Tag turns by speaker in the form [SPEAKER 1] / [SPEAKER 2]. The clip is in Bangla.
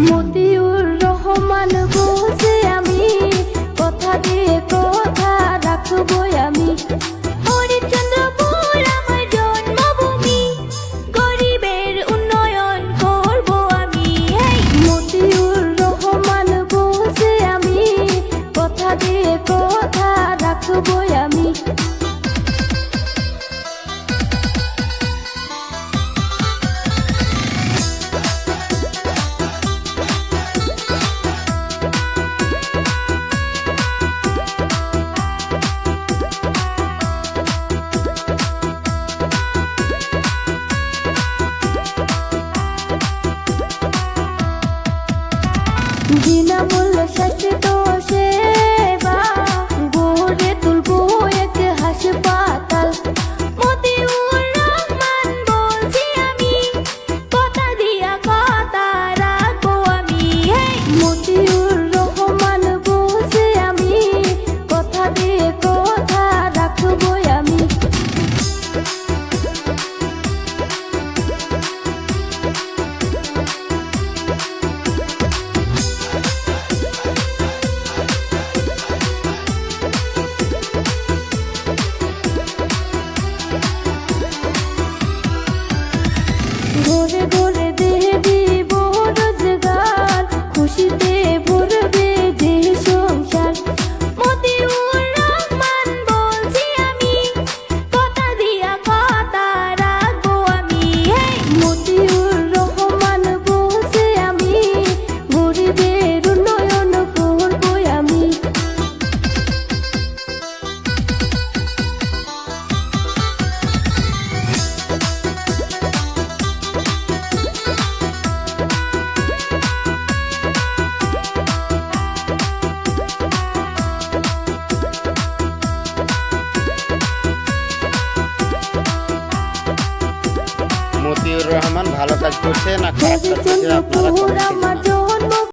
[SPEAKER 1] মতিউর রহমান বলছে আমি কথা দিয়ে কথা রাখবো আমি। হরিশ্চন্দ্রপুর আমার জন্মভূমি, গরিবের উন্নয়ন করবো আমি। মতিউর রহমান বলছে আমি কথা দিয়ে কথা রাখবো আমি। বিনামূল্যে স্বাস্থ্য সেবা গড়ে তুলবো এক হাসপাতাল। মতিউর রহমান বলছি আমি কথা দিয়া কথা রাখবো আমি। মতিউর রহমান বলছি আমি কথা দিয়ে কথা রাখবো আমি। ঘরে ঘরে দেব রোজগার, খুশিতে ভরবে যে সংসার। মতিউর রহমান বলছি আমি কথা দিয়া কথা রাখবো আমি। মতিউর রহমান বলছে আমি গরিবের উন্নয়ন করবো আমি।
[SPEAKER 2] মতিউর রহমান ভালো কাজ করছে না খারাপ কাজ করছে আপনারা comment এ জানান।